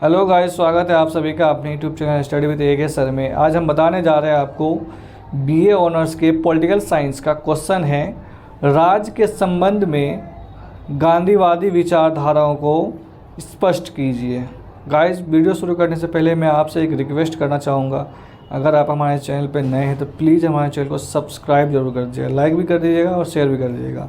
Hello guys, स्वागत है आप सभी का अपने YouTube channel study with AK sir में। आज हम बताने जा रहे हैं आपको बीए ऑनर्स के पॉलिटिकल साइंस का क्वेश्चन है, राज्य के संबंध में गांधीवादी विचारधाराओं को स्पष्ट कीजिए। गाइस, वीडियो शुरू करने से पहले मैं आपसे एक रिक्वेस्ट करना चाहूँगा, अगर आप हमारे चैनल पर नए हैं तो प्लीज़ हमारे चैनल को सब्सक्राइब जरूर कर दीजिएगा, लाइक भी कर दीजिएगा और शेयर भी कर दीजिएगा।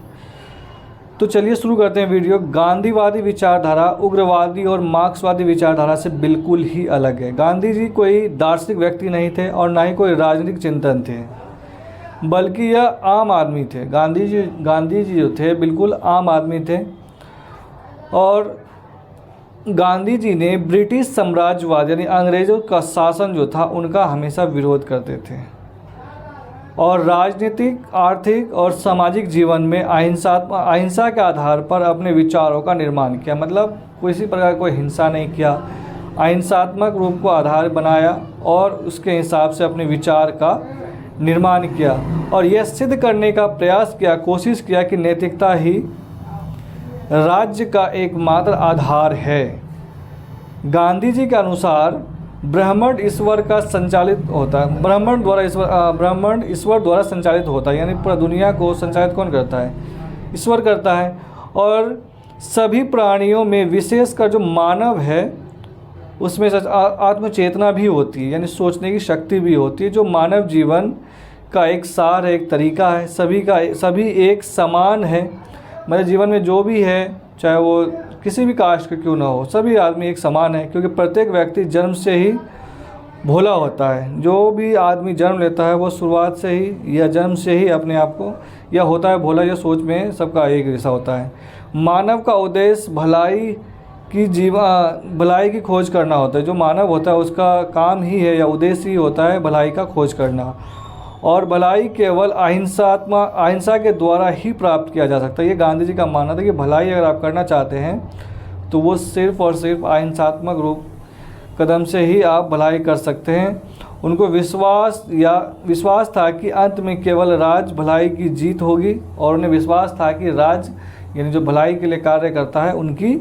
तो चलिए शुरू करते हैं वीडियो। गांधीवादी विचारधारा उग्रवादी और मार्क्सवादी विचारधारा से बिल्कुल ही अलग है। गांधी जी कोई दार्शनिक व्यक्ति नहीं थे और ना ही कोई राजनीतिक चिंतन थे, बल्कि यह आम आदमी थे। गांधी जी जो थे बिल्कुल आम आदमी थे और गांधी जी ने ब्रिटिश साम्राज्यवाद यानी अंग्रेज़ों का शासन जो था उनका हमेशा विरोध करते थे और राजनीतिक, आर्थिक और सामाजिक जीवन में अहिंसा के आधार पर अपने विचारों का निर्माण किया। मतलब किसी प्रकार कोई हिंसा नहीं किया, अहिंसात्मक रूप को आधार बनाया और उसके हिसाब से अपने विचार का निर्माण किया और यह सिद्ध करने का प्रयास किया, कोशिश किया कि नैतिकता ही राज्य का एकमात्र आधार है। गांधी जी के अनुसार ब्रह्मांड ईश्वर का संचालित होता है, ब्रह्मांड ईश्वर द्वारा संचालित होता है, यानी पूरा दुनिया को संचालित कौन करता है? ईश्वर करता है। और सभी प्राणियों में विशेषकर जो मानव है उसमें आत्मचेतना भी होती है, यानी सोचने की शक्ति भी होती है, जो मानव जीवन का एक सार है, एक तरीका है। सभी एक समान है, मतलब जीवन में जो भी है, चाहे वो किसी भी कास्ट का क्यों ना हो, सभी आदमी एक समान है, क्योंकि प्रत्येक व्यक्ति जन्म से ही भोला होता है। जो भी आदमी जन्म लेता है वो शुरुआत से ही या जन्म से ही अपने आप को यह होता है भोला, यह सोच में सबका एक जैसा होता है। मानव का उद्देश्य भलाई की खोज करना होता है। जो मानव होता है उसका काम ही है या उद्देश्य ही होता है भलाई का खोज करना, और भलाई केवल अहिंसा के द्वारा ही प्राप्त किया जा सकता है। ये गांधी जी का मानना था कि भलाई अगर आप करना चाहते हैं तो वो सिर्फ़ और सिर्फ अहिंसात्मक रूप कदम से ही आप भलाई कर सकते हैं। उनको विश्वास था कि अंत में केवल राज भलाई की जीत होगी, और उन्हें विश्वास था कि राज यानी जो भलाई के लिए कार्य करता है उनकी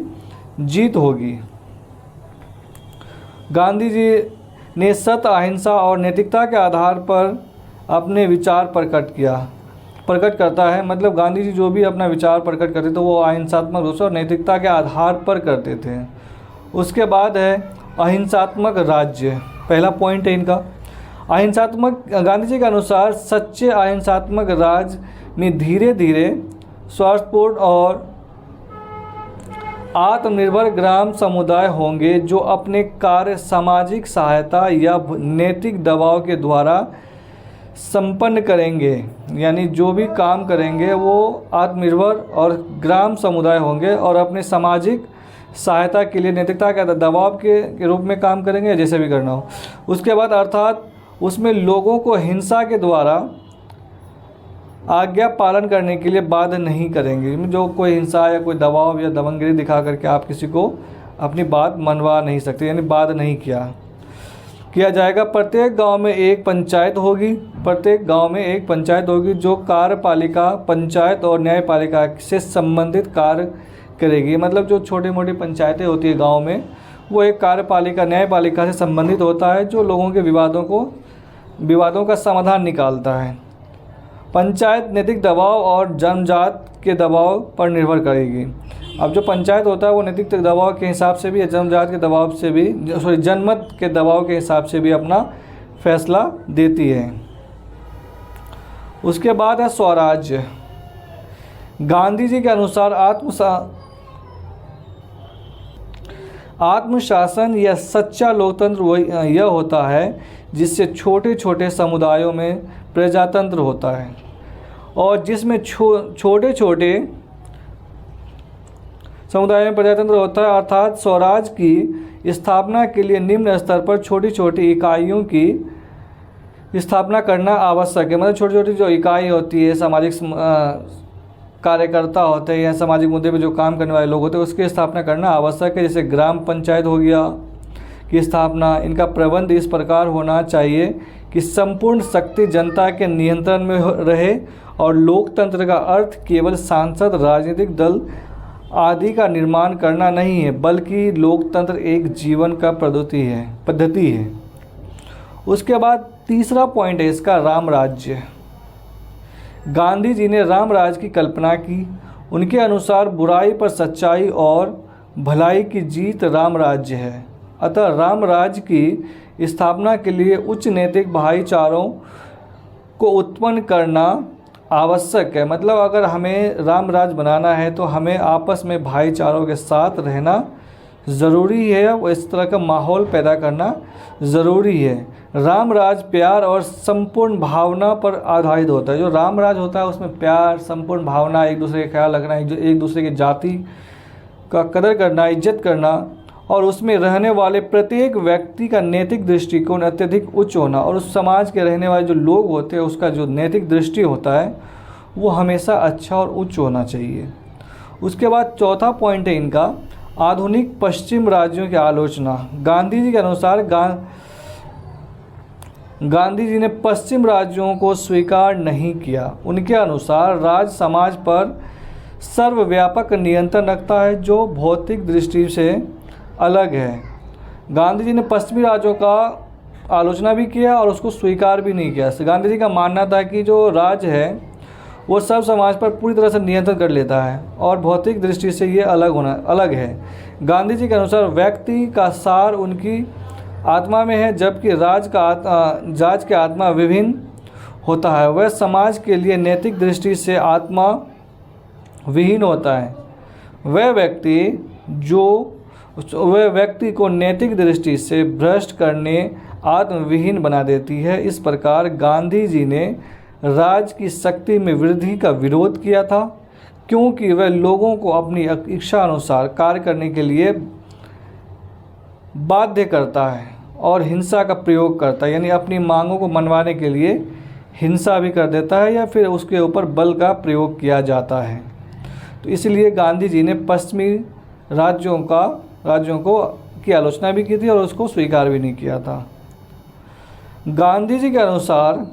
जीत होगी। गांधी जी ने सत्य, अहिंसा और नैतिकता के आधार पर अपने विचार प्रकट करता है। मतलब गांधी जी जो भी अपना विचार प्रकट करते थे वो अहिंसात्मक रूप से और नैतिकता के आधार पर करते थे। उसके बाद है अहिंसात्मक राज्य। पहला पॉइंट है इनका अहिंसात्मक। गांधी जी के अनुसार सच्चे अहिंसात्मक राज्य में धीरे धीरे स्वास्थ्यपूर्ण और आत्मनिर्भर ग्राम समुदाय होंगे, जो अपने कार्य सामाजिक सहायता या नैतिक दबाव के द्वारा संपन्न करेंगे। यानी जो भी काम करेंगे वो आत्मनिर्भर और ग्राम समुदाय होंगे और अपने सामाजिक सहायता के लिए नैतिकता के दबाव के रूप में काम करेंगे, या जैसे भी करना हो। उसके बाद अर्थात उसमें लोगों को हिंसा के द्वारा आज्ञा पालन करने के लिए बाध्य नहीं करेंगे। जो कोई हिंसा या कोई दबाव या दमनगिरी दिखा करके आप किसी को अपनी बात मनवा नहीं सकते, यानी बाध्य नहीं किया जाएगा। प्रत्येक गांव में एक पंचायत होगी, जो कार्यपालिका, पंचायत और न्यायपालिका से संबंधित कार्य करेगी। मतलब जो छोटी मोटी पंचायतें होती है गांव में, वो एक कार्यपालिका, न्यायपालिका से संबंधित होता है, जो लोगों के विवादों का समाधान निकालता है। पंचायत नैतिक दबाव और जन्मजात के दबाव पर निर्भर करेगी। अब जो पंचायत होता है वो नैतिक दबाव के हिसाब से भी या जनमत के दबाव के हिसाब से भी अपना फैसला देती है। उसके बाद है स्वराज्य। गांधी जी के अनुसार आत्मशासन या सच्चा लोकतंत्र यह होता है जिससे छोटे छोटे समुदायों में प्रजातंत्र होता है, और जिसमें छोटे छोटे समुदाय में प्रजातंत्र होता है। अर्थात स्वराज की स्थापना के लिए निम्न स्तर पर छोटी छोटी इकाइयों की स्थापना करना आवश्यक है। मतलब छोटी छोटी जो इकाई होती है, सामाजिक कार्यकर्ता होते हैं या सामाजिक मुद्दे पे जो काम करने वाले लोग होते हैं, उसकी स्थापना करना आवश्यक है। जैसे ग्राम पंचायत हो गया की स्थापना। इनका प्रबंध इस प्रकार होना चाहिए कि संपूर्ण शक्ति जनता के नियंत्रण में रहे, और लोकतंत्र का अर्थ केवल सांसद, राजनीतिक दल आदि का निर्माण करना नहीं है, बल्कि लोकतंत्र एक जीवन का पद्धति है। उसके बाद तीसरा पॉइंट है इसका, राम राज्य। गांधी जी ने राम राज्य की कल्पना की। उनके अनुसार बुराई पर सच्चाई और भलाई की जीत राम राज्य है। अतः राम राज्य की स्थापना के लिए उच्च नैतिक भाईचारों को उत्पन्न करना आवश्यक है। मतलब अगर हमें राम राज्य बनाना है तो हमें आपस में भाईचारों के साथ रहना ज़रूरी है, और इस तरह का माहौल पैदा करना ज़रूरी है। राम राज्य प्यार और संपूर्ण भावना पर आधारित होता है। जो राम राज्य होता है उसमें प्यार, संपूर्ण भावना, एक दूसरे का ख्याल रखना, एक दूसरे की जाति का कदर करना, इज्जत करना, और उसमें रहने वाले प्रत्येक व्यक्ति का नैतिक दृष्टिकोण अत्यधिक उच्च होना, और उस समाज के रहने वाले जो लोग होते हैं उसका जो नैतिक दृष्टि होता है वो हमेशा अच्छा और उच्च होना चाहिए। उसके बाद चौथा पॉइंट है इनका, आधुनिक पश्चिम राज्यों की आलोचना। गांधी जी के अनुसार गांधी जी ने पश्चिम राज्यों को स्वीकार नहीं किया। उनके अनुसार राज्य समाज पर सर्वव्यापक नियंत्रण रखता है जो भौतिक दृष्टि से अलग है। गांधी जी ने पश्चिमी राज्यों का आलोचना भी किया और उसको स्वीकार भी नहीं किया। गांधी जी का मानना था कि जो राज्य है वो सब समाज पर पूरी तरह से नियंत्रण कर लेता है और भौतिक दृष्टि से ये अलग है। गांधी जी के अनुसार व्यक्ति का सार उनकी आत्मा में है, जबकि राज की आत्मा विभिन्न होता है। वह समाज के लिए नैतिक दृष्टि से आत्मा विहीन होता है। वह व्यक्ति को नैतिक दृष्टि से भ्रष्ट करने आत्मविहीन बना देती है। इस प्रकार गांधी जी ने राज की शक्ति में वृद्धि का विरोध किया था, क्योंकि वह लोगों को अपनी इच्छा अनुसार कार्य करने के लिए बाध्य करता है और हिंसा का प्रयोग करता है, यानी अपनी मांगों को मनवाने के लिए हिंसा भी कर देता है या फिर उसके ऊपर बल का प्रयोग किया जाता है। तो इसलिए गांधी जी ने पश्चिमी राज्यों को की आलोचना भी की थी और उसको स्वीकार भी नहीं किया था। गांधी जी के अनुसार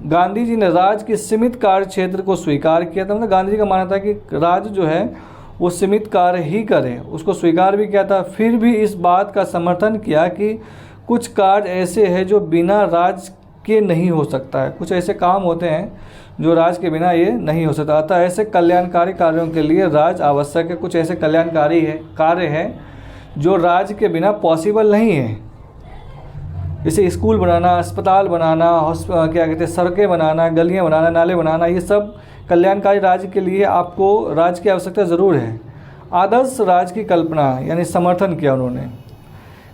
गांधी जी ने राज्य के सीमित कार्य क्षेत्र को स्वीकार किया था। मतलब गांधी जी का मानना था कि राज्य जो है वो सीमित कार्य ही करे, उसको स्वीकार भी किया था। फिर भी इस बात का समर्थन किया कि कुछ कार्य ऐसे हैं जो बिना राज्य के नहीं हो सकता है। कुछ ऐसे काम होते हैं जो राज्य के बिना ये नहीं हो सकता। अतः ऐसे कल्याणकारी कार्यों के लिए राज्य आवश्यक है। कुछ ऐसे कल्याणकारी कार्य हैं जो राज्य के बिना पॉसिबल नहीं है, जैसे स्कूल बनाना, अस्पताल बनाना, सड़कें बनाना, गलियां बनाना, नाले बनाना, ये सब कल्याणकारी राज्य के लिए आपको राज्य की आवश्यकता ज़रूर है। आदर्श राज्य की कल्पना यानी समर्थन किया उन्होंने।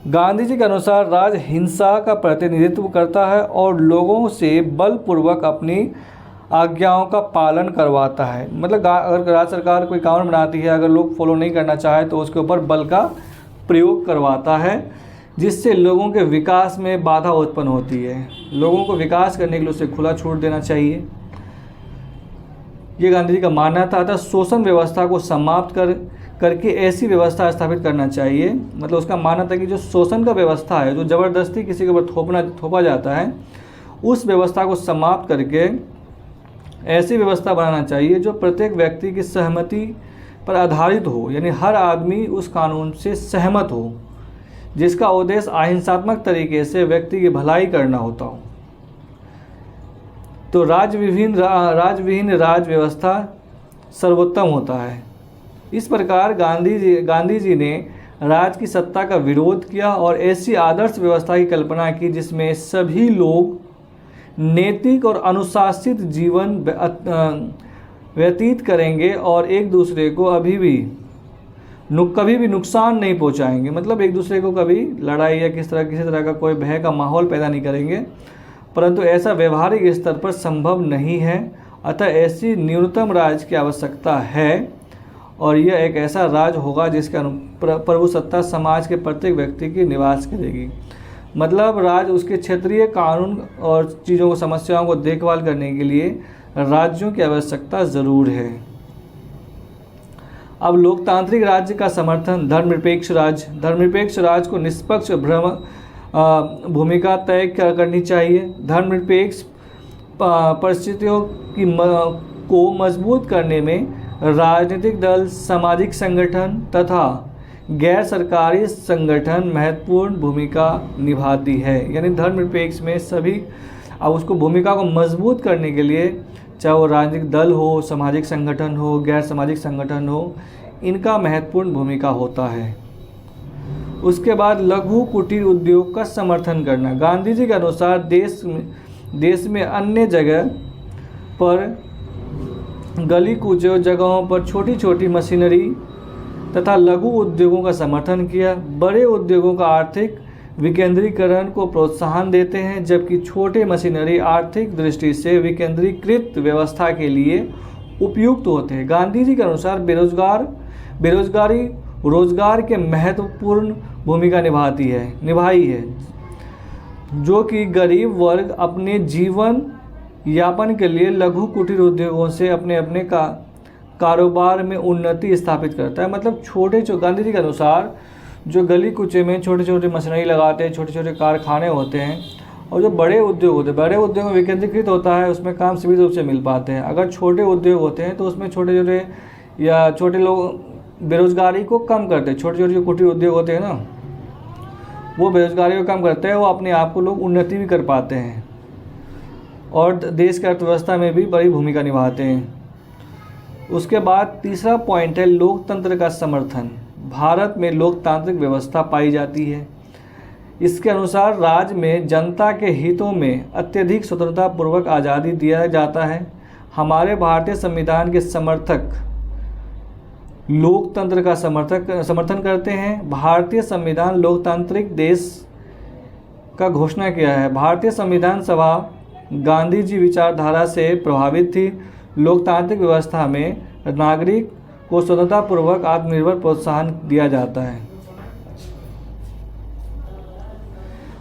गांधी जी के अनुसार राज्य हिंसा का प्रतिनिधित्व करता है और लोगों से बलपूर्वक अपनी आज्ञाओं का पालन करवाता है। मतलब अगर राज्य सरकार कोई कानून बनाती है, अगर लोग फॉलो नहीं करना चाहे तो उसके ऊपर बल का प्रयोग करवाता है, जिससे लोगों के विकास में बाधा उत्पन्न होती है। लोगों को विकास करने के लिए उसे खुला छूट देना चाहिए, ये गांधी जी का मानना था। अतः शोषण व्यवस्था को समाप्त करके ऐसी व्यवस्था स्थापित करना चाहिए। मतलब उसका मानना था कि जो शोषण का व्यवस्था है, जो ज़बरदस्ती किसी के ऊपर थोपा जाता है, उस व्यवस्था को समाप्त करके ऐसी व्यवस्था बनाना चाहिए जो प्रत्येक व्यक्ति की सहमति पर आधारित हो, यानी हर आदमी उस कानून से सहमत हो, जिसका उद्देश्य अहिंसात्मक तरीके से व्यक्ति की भलाई करना होता हो। तो राजविहीन राज व्यवस्था सर्वोत्तम होता है। इस प्रकार गांधी जी ने राज की सत्ता का विरोध किया और ऐसी आदर्श व्यवस्था की कल्पना की जिसमें सभी लोग नैतिक और अनुशासित जीवन व्यतीत करेंगे और एक दूसरे को कभी भी नुकसान नहीं पहुंचाएंगे। मतलब एक दूसरे को कभी लड़ाई या किसी तरह का कोई भय का माहौल पैदा नहीं करेंगे, परंतु ऐसा व्यवहारिक स्तर पर संभव नहीं है। अतः ऐसी न्यूनतम राज्य की आवश्यकता है और यह एक ऐसा राज्य होगा जिसका प्रभुसत्ता समाज के प्रत्येक व्यक्ति की निवास करेगी। मतलब राज्य उसके क्षेत्रीय कानून और चीज़ों को, समस्याओं को देखभाल करने के लिए राज्यों की आवश्यकता ज़रूर है। अब लोकतांत्रिक राज्य का समर्थन। धर्मनिरपेक्ष राज्य को निष्पक्ष भूमिका तय करनी चाहिए। धर्मनिरपेक्ष परिस्थितियों को मजबूत करने में राजनीतिक दल, सामाजिक संगठन तथा गैर सरकारी संगठन महत्वपूर्ण भूमिका निभाती है। यानी धर्मनिरपेक्ष में सभी अब उसको भूमिका को मजबूत करने के लिए, चाहे वो राजनीतिक दल हो, सामाजिक संगठन हो, गैर सामाजिक संगठन हो, इनका महत्वपूर्ण भूमिका होता है। उसके बाद लघु कुटीर उद्योग का समर्थन करना। गांधी जी के अनुसार देश में अन्य जगह पर गली कूचे जगहों पर छोटी छोटी मशीनरी तथा लघु उद्योगों का समर्थन किया। बड़े उद्योगों का आर्थिक विकेंद्रीकरण को प्रोत्साहन देते हैं, जबकि छोटे मशीनरी आर्थिक दृष्टि से विकेंद्रीकृत व्यवस्था के लिए उपयुक्त होते हैं। गांधी जी के अनुसार बेरोजगारी रोजगार के महत्वपूर्ण भूमिका निभाई है, जो कि गरीब वर्ग अपने जीवन यापन के लिए लघु कुटीर उद्योगों से अपने कारोबार में उन्नति स्थापित करता है। मतलब गांधी जी के अनुसार जो गली कुचे में छोटे छोटे मशीनरी लगाते हैं, छोटे छोटे कारखाने होते हैं, और जो बड़े उद्योग होते हैं, बड़े उद्योग में विकेंद्रीकृत होता है, उसमें काम सीमित रूप से मिल पाते हैं। अगर छोटे उद्योग होते हैं तो उसमें छोटे लोग बेरोजगारी को कम करते हैं। छोटे छोटे जो कुटीर उद्योग होते हैं ना, वो बेरोजगारी को कम करते हैं, वो अपने आप को लोग उन्नति भी कर पाते हैं और देश की अर्थव्यवस्था में भी बड़ी भूमिका निभाते हैं। उसके बाद तीसरा पॉइंट है लोकतंत्र का समर्थन। भारत में लोकतांत्रिक व्यवस्था पाई जाती है। इसके अनुसार राज्य में जनता के हितों में अत्यधिक स्वतंत्रता पूर्वक आज़ादी दिया जाता है। हमारे भारतीय संविधान के समर्थक लोकतंत्र का समर्थन करते हैं। भारतीय संविधान लोकतांत्रिक देश का घोषणा किया है। भारतीय संविधान सभा गांधी जी विचारधारा से प्रभावित थी। लोकतांत्रिक व्यवस्था में नागरिक को स्वतंत्रतापूर्वक आत्मनिर्भर प्रोत्साहन दिया जाता है।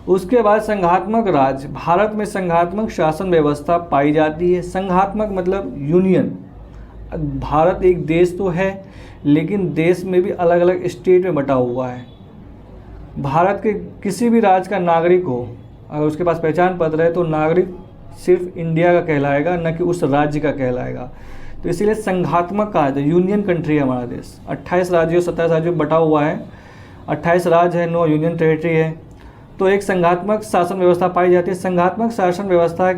उसके बाद संघात्मक राज्य। भारत में संघात्मक शासन व्यवस्था पाई जाती है। संघात्मक मतलब यूनियन। भारत एक देश तो है, लेकिन देश में भी अलग अलग स्टेट में बटा हुआ है। भारत के किसी भी राज्य का नागरिक हो, अगर उसके पास पहचान पत्र है, तो नागरिक सिर्फ इंडिया का कहलाएगा, न कि उस राज्य का कहलाएगा। तो इसीलिए संघात्मक कहा जाता है। यूनियन कंट्री है हमारा देश। 28 राज्यों 27 राज्यों में बटा हुआ है। 28 राज्य है, 9 यूनियन टेरिटरी है। तो एक संघात्मक शासन व्यवस्था पाई जाती है। संघात्मक शासन व्यवस्था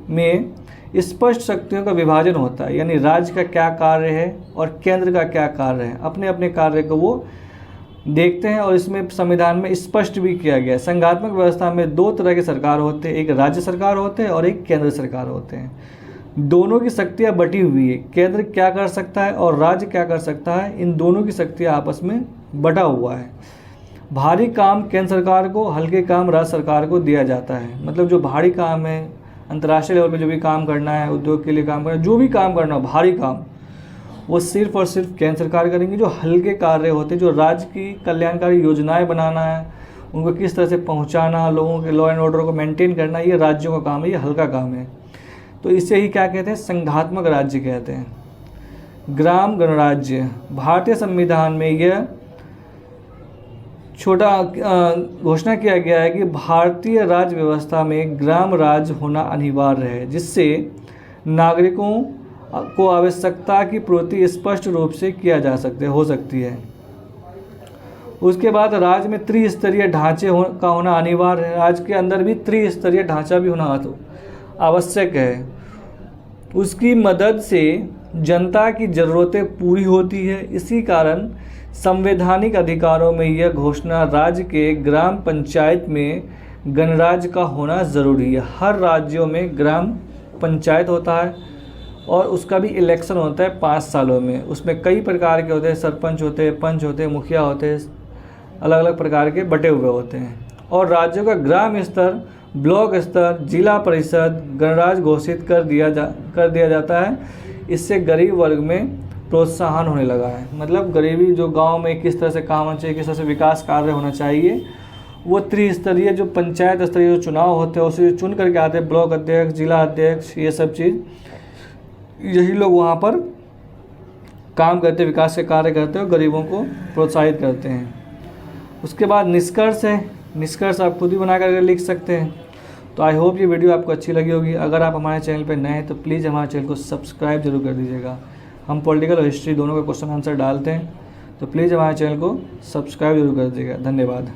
में स्पष्ट शक्तियों का विभाजन होता है, यानी राज्य का क्या कार्य है और केंद्र का क्या कार्य है, अपने अपने कार्य को वो देखते हैं, और इसमें संविधान में स्पष्ट भी किया गया है। संघात्मक व्यवस्था में 2 तरह के सरकार होते हैं, एक राज्य सरकार होते हैं और एक केंद्र सरकार होते हैं। दोनों की शक्तियाँ बटी हुई है। केंद्र क्या कर सकता है और राज्य क्या कर सकता है, इन दोनों की शक्तियाँ आपस में बटा हुआ है। भारी काम केंद्र सरकार को, हल्के काम राज्य सरकार को दिया जाता है। मतलब जो भारी काम है, अंतर्राष्ट्रीय लेवल पे जो भी काम करना है, उद्योग के लिए काम करना है, जो भी काम करना हो भारी काम, वो सिर्फ और सिर्फ केंद्र सरकार करेंगी। जो हल्के कार्य होते हैं, जो राज्य की कल्याणकारी योजनाएं बनाना है, उनको किस तरह से पहुंचाना, लोगों के लॉ एंड ऑर्डर को मेंटेन करना, ये राज्यों का काम है, ये हल्का काम है। तो इसे ही क्या कहते हैं, संघात्मक राज्य कहते हैं। ग्राम गणराज्य। भारतीय संविधान में यह छोटा घोषणा किया गया है कि भारतीय राज्य व्यवस्था में ग्राम राज्य होना अनिवार्य है, जिससे नागरिकों को आवश्यकता की पूर्ति स्पष्ट रूप से हो सकती है। उसके बाद राज्य में त्रिस्तरीय ढांचे का होना अनिवार्य है। राज्य के अंदर भी त्रिस्तरीय ढांचा भी होना आवश्यक है। उसकी मदद से जनता की ज़रूरतें पूरी होती है। इसी कारण संवैधानिक अधिकारों में यह घोषणा राज्य के ग्राम पंचायत में गणराज्य का होना ज़रूरी है। हर राज्यों में ग्राम पंचायत होता है और उसका भी इलेक्शन होता है 5 सालों में। उसमें कई प्रकार के होते हैं, सरपंच होते हैं, पंच होते हैं, मुखिया होते हैं, अलग अलग प्रकार के बटे हुए होते हैं। और राज्यों का ग्राम स्तर, ब्लॉक स्तर, जिला परिषद गणराज्य घोषित कर दिया जाता है। इससे गरीब वर्ग में प्रोत्साहन होने लगा है। मतलब गरीबी जो गांव में किस तरह से काम होना चाहिए, किस तरह से विकास कार्य होना चाहिए, वो त्रिस्तरीय जो पंचायत स्तरीय जो चुनाव होते हैं उसे चुन करके आते हैं, ब्लॉक अध्यक्ष, जिला अध्यक्ष, ये सब चीज़ यही लोग वहाँ पर काम करते, विकास के कार्य करते हैं और गरीबों को प्रोत्साहित करते हैं। उसके बाद निष्कर्ष है। निष्कर्ष आप खुद ही बना कर लिख सकते हैं। तो आई होप ये वीडियो आपको अच्छी लगी होगी। अगर आप हमारे चैनल पर नए हैं तो प्लीज़ हमारे चैनल को सब्सक्राइब जरूर कर दीजिएगा। हम पॉलिटिकल और हिस्ट्री दोनों का क्वेश्चन आंसर डालते हैं, तो प्लीज़ हमारे चैनल को सब्सक्राइब जरूर कर दीजिएगा। धन्यवाद।